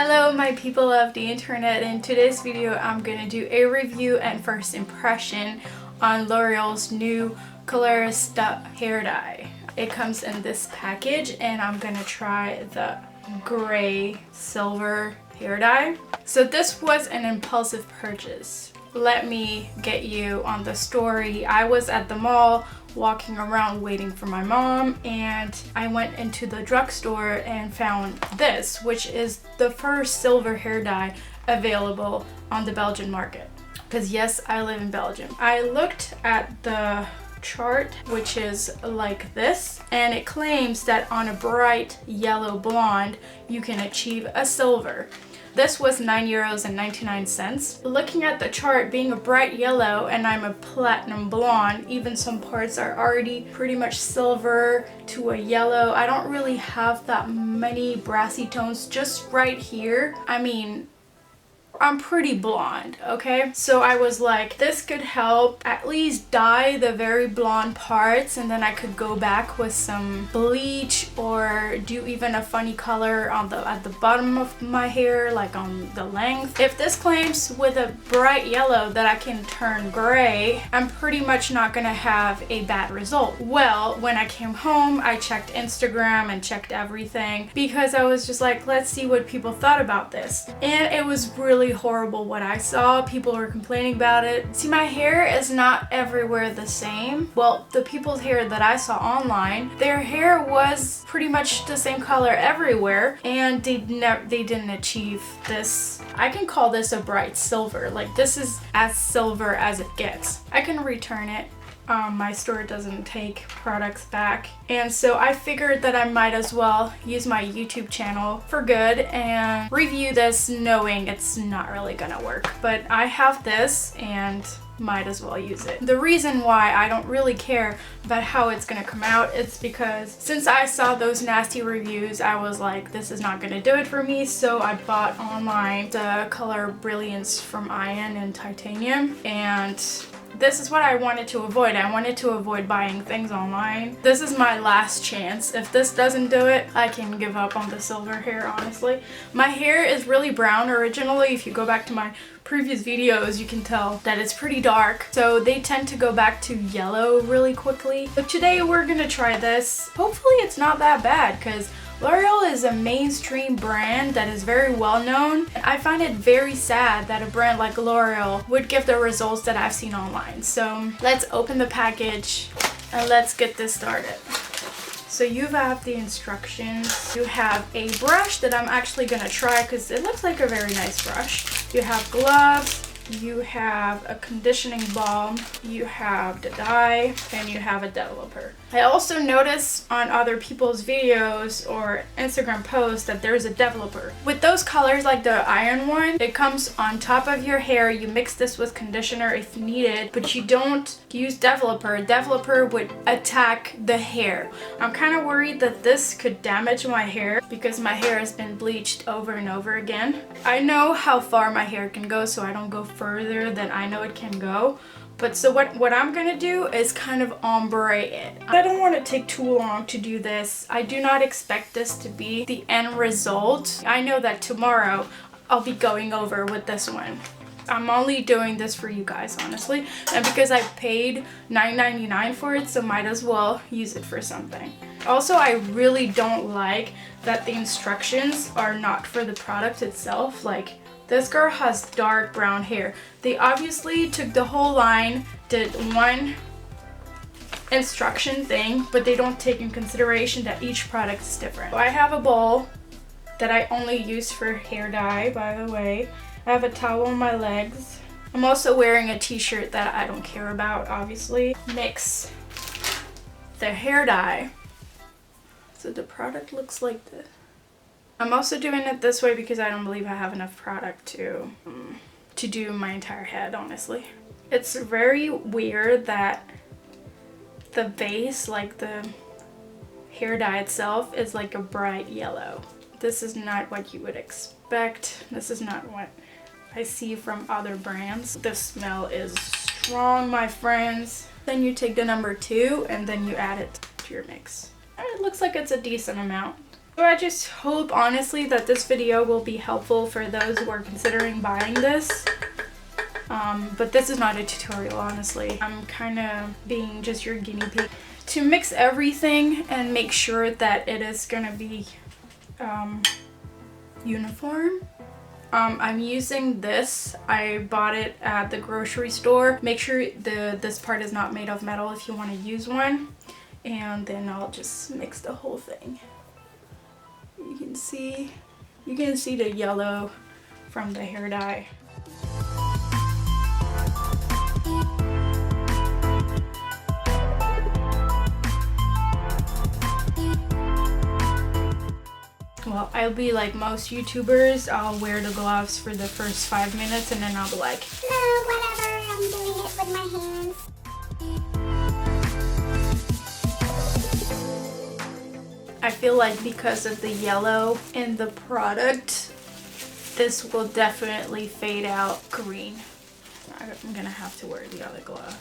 Hello my people of the internet. In today's video I'm gonna do a review and first impression on L'Oreal's new Colorista hair dye. It comes in this package and I'm gonna try the gray silver hair dye. So this was an impulsive purchase. Let me get you on the story. I was at the mall walking around waiting for my mom, and I went into the drugstore and found this, which is the first silver hair dye available on the Belgian market. Because yes, I live in Belgium. I looked at the chart, which is like this, and it claims that on a bright yellow blonde you can achieve a silver. This was €9.99. Looking at the chart, being a bright yellow and I'm a platinum blonde, even some parts are already pretty much silver to a yellow. I don't really have that many brassy tones just right here. I mean, I'm pretty blonde, okay? So I was like, this could help at least dye the very blonde parts, and then I could go back with some bleach or do even a funny color on at the bottom of my hair, like on the length. If this claims with a bright yellow that I can turn gray, I'm pretty much not gonna have a bad result. Well, when I came home, I checked Instagram and checked everything because I was just like, let's see what people thought about this. And it was really horrible what I saw. People were complaining about it. See, my hair is not everywhere the same. Well, the people's hair that I saw online, their hair was pretty much the same color everywhere, and they didn't achieve this. I can call this a bright silver. Like, this is as silver as it gets. I can return it. My store doesn't take products back, and so I figured that I might as well use my YouTube channel for good and review this knowing it's not really gonna work. But I have this and might as well use it. The reason why I don't really care about how it's gonna come out is because since I saw those nasty reviews, I was like, this is not gonna do it for me. So I bought online the color Brilliance from Iron and Titanium, and this is what I wanted to avoid. I wanted to avoid buying things online. This is my last chance. If this doesn't do it, I can give up on the silver hair, honestly. My hair is really brown originally. If you go back to my previous videos, you can tell that it's pretty dark. So they tend to go back to yellow really quickly. But today we're gonna try this. Hopefully it's not that bad, because L'Oreal is a mainstream brand that is very well known. I find it very sad that a brand like L'Oreal would give the results that I've seen online. So let's open the package and let's get this started. So you have the instructions. You have a brush that I'm actually gonna try because it looks like a very nice brush. You have gloves. You have a conditioning balm, you have the dye, and you have a developer. I also noticed on other people's videos or Instagram posts that there's a developer. With those colors, like the iron one, it comes on top of your hair. You mix this with conditioner if needed, but you don't use developer. Developer would attack the hair. I'm kind of worried that this could damage my hair because my hair has been bleached over and over again. I know how far my hair can go, so I don't go further than I know it can go. But so what I'm gonna do is kind of ombre it. I don't want to take too long to do this. I do not expect this to be the end result. I know that tomorrow I'll be going over with this one. I'm only doing this for you guys, honestly, and because I paid $9.99 for it, so might as well use it for something. Also, I really don't like that the instructions are not for the product itself. Like, this girl has dark brown hair. They obviously took the whole line, did one instruction thing, but they don't take in consideration that each product is different. So I have a bowl that I only use for hair dye, by the way. I have a towel on my legs. I'm also wearing a t-shirt that I don't care about, obviously. Mix the hair dye. So the product looks like this. I'm also doing it this way because I don't believe I have enough product to do my entire head, honestly. It's very weird that the base, like the hair dye itself, is like a bright yellow. This is not what you would expect. This is not what I see from other brands. The smell is strong, my friends. Then you take the number 2 and then you add it to your mix. It looks like it's a decent amount. So I just hope honestly that this video will be helpful for those who are considering buying this. But this is not a tutorial, honestly. I'm kind of being just your guinea pig to mix everything and make sure that it is gonna be uniform. I'm using this. I bought it at the grocery store. Make sure this part is not made of metal if you want to use one. And then I'll just mix the whole thing. You can see the yellow from the hair dye. Well, I'll be like most YouTubers. I'll wear the gloves for the first 5 minutes and then I'll be like, no, whatever, I'm doing it with my hands. I feel like because of the yellow in the product, this will definitely fade out green. I'm gonna have to wear the other glove.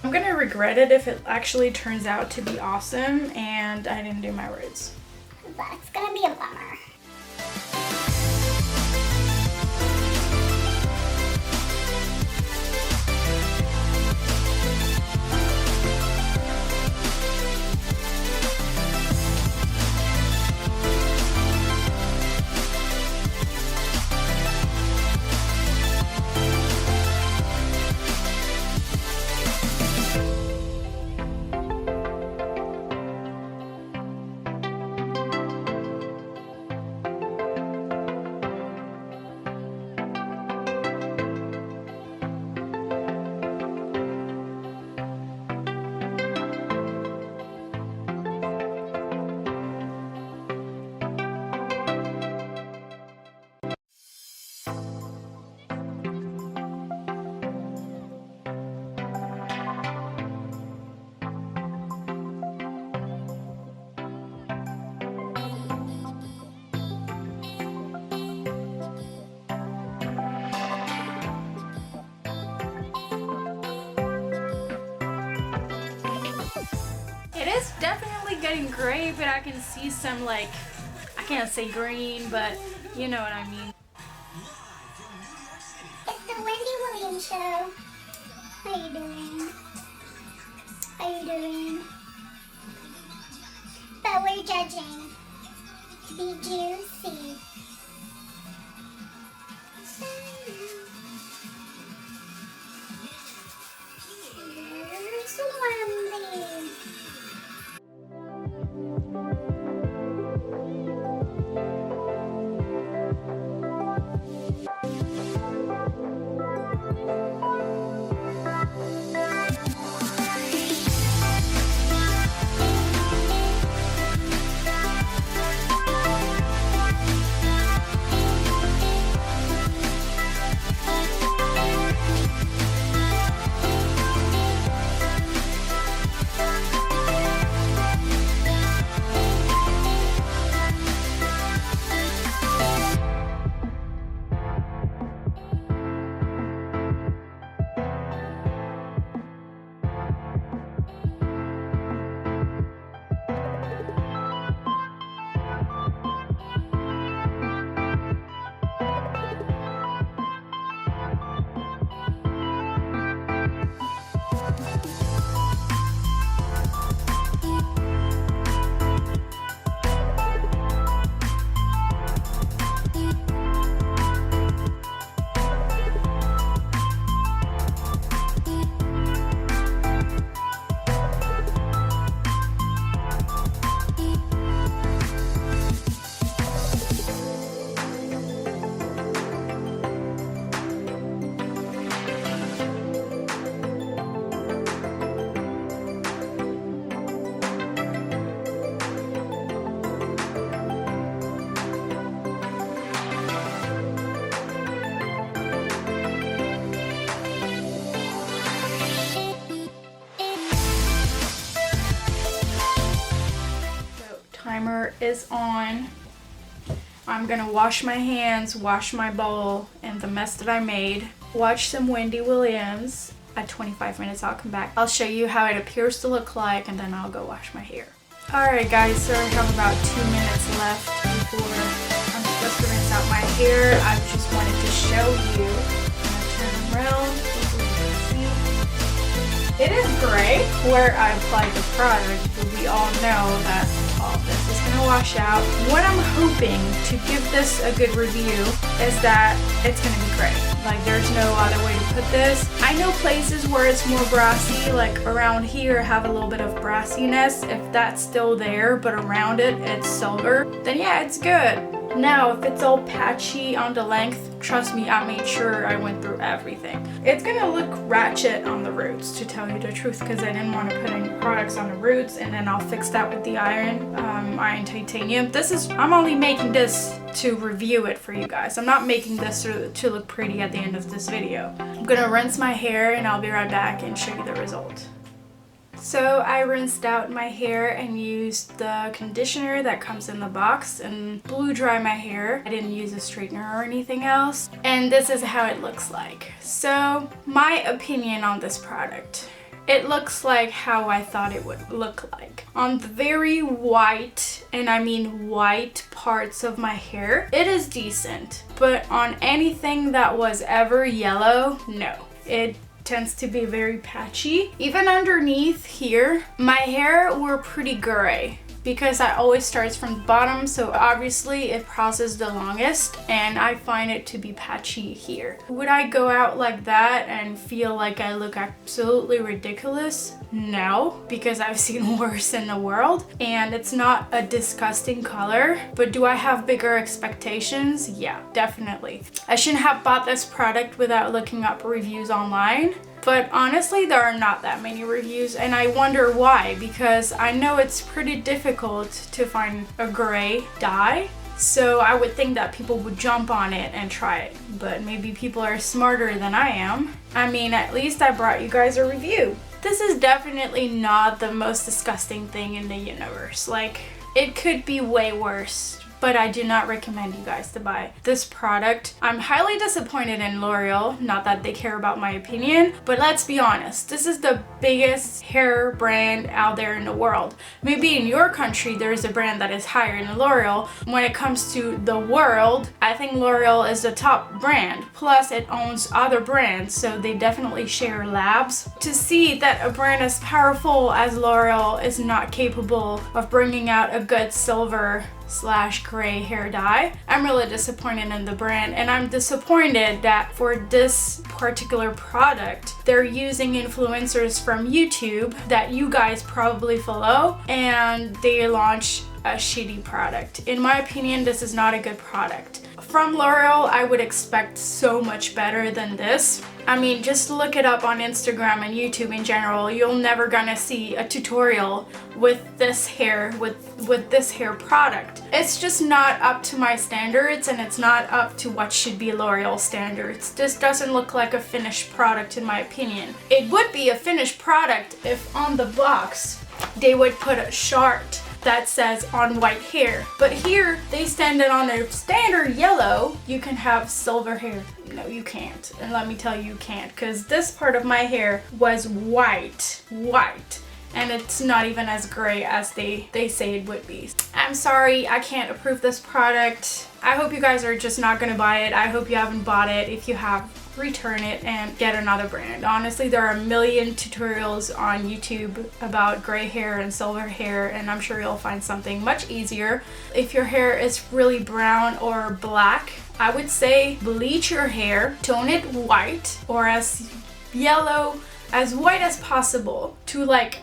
I'm gonna regret it if it actually turns out to be awesome and I didn't do my words. That's gonna be a bummer. It is definitely getting gray, but I can see some, like, I can't say green, but you know what I mean. It's the Wendy Williams show. How you doing? How you doing? But we're judging. Be juicy. Swamly. is on. I'm gonna wash my hands, wash my bowl, and the mess that I made. Watch some Wendy Williams. At 25 minutes, I'll come back. I'll show you how it appears to look like, and then I'll go wash my hair. Alright guys, so I have about 2 minutes left before I'm supposed to rinse out my hair. I just wanted to show you. I'm gonna turn around. It is gray where I applied the product, but we all know that all this is going to wash out. What I'm hoping to give this a good review is that it's going to be gray. Like, there's no other way to put this. I know places where it's more brassy, like around here have a little bit of brassiness. If that's still there, but around it, it's silver, then yeah, it's good. Now, if it's all patchy on the length, trust me, I made sure I went through everything. It's gonna look ratchet on the roots, to tell you the truth, because I didn't want to put any products on the roots, and then I'll fix that with the iron titanium. I'm only making this to review it for you guys. I'm not making this to look pretty at the end of this video. I'm gonna rinse my hair, and I'll be right back and show you the result. So I rinsed out my hair and used the conditioner that comes in the box and blew dry my hair. I didn't use a straightener or anything else. And this is how it looks like. So my opinion on this product. It looks like how I thought it would look like. On the very white, and I mean white parts of my hair, it is decent. But on anything that was ever yellow, no. It tends to be very patchy. Even underneath here, my hair were pretty gray because I always starts from the bottom, so obviously it processes the longest, and I find it to be patchy here. Would I go out like that and feel like I look absolutely ridiculous? No, because I've seen worse in the world, and it's not a disgusting color. But do I have bigger expectations? Yeah, definitely. I shouldn't have bought this product without looking up reviews online. But honestly, there are not that many reviews, and I wonder why, because I know it's pretty difficult to find a gray dye. So I would think that people would jump on it and try it, but maybe people are smarter than I am. I mean, at least I brought you guys a review. This is definitely not the most disgusting thing in the universe. Like, it could be way worse. But I do not recommend you guys to buy this product. I'm highly disappointed in L'Oreal, not that they care about my opinion, but let's be honest, this is the biggest hair brand out there in the world. Maybe in your country there's a brand that is higher than L'Oreal. When it comes to the world, I think L'Oreal is the top brand. Plus it owns other brands, so they definitely share labs. To see that a brand as powerful as L'Oreal is not capable of bringing out a good silver/gray hair dye, I'm really disappointed in the brand, and I'm disappointed that for this particular product they're using influencers from YouTube that you guys probably follow, and they launch a shitty product. In my opinion, this is not a good product. From L'Oreal, I would expect so much better than this. I mean, just look it up on Instagram and YouTube in general. You're never gonna see a tutorial with this hair, with this hair product. It's just not up to my standards, and it's not up to what should be L'Oreal standards. This doesn't look like a finished product in my opinion. It would be a finished product if on the box they would put a chart that says on white hair. But here they stand it on a standard yellow. You can have silver hair. No, you can't. And let me tell you, you can't, because this part of my hair was white. And it's not even as gray as they say it would be. I'm sorry, I can't approve this product. I hope you guys are just not gonna buy it. I hope you haven't bought it. If you have, return it and get another brand. Honestly, there are a million tutorials on YouTube about gray hair and silver hair, and I'm sure you'll find something much easier. If your hair is really brown or black, I would say bleach your hair, tone it white or as yellow, as white as possible to like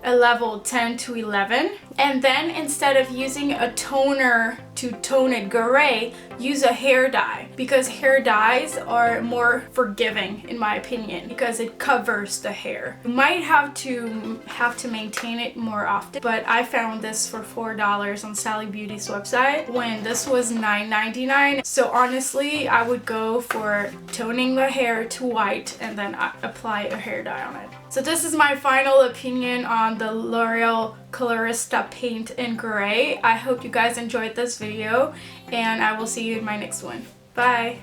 a level 10 to 11, and then instead of using a toner to tone it gray, use a hair dye, because hair dyes are more forgiving in my opinion because it covers the hair. You might have to maintain it more often, but I found this for $4 on Sally Beauty's website when this was $9.99. So honestly, I would go for toning the hair to white and then apply a hair dye on it. So this is my final opinion on the L'Oreal Colorista paint in gray. I hope you guys enjoyed this video and I will see you in my next one. Bye!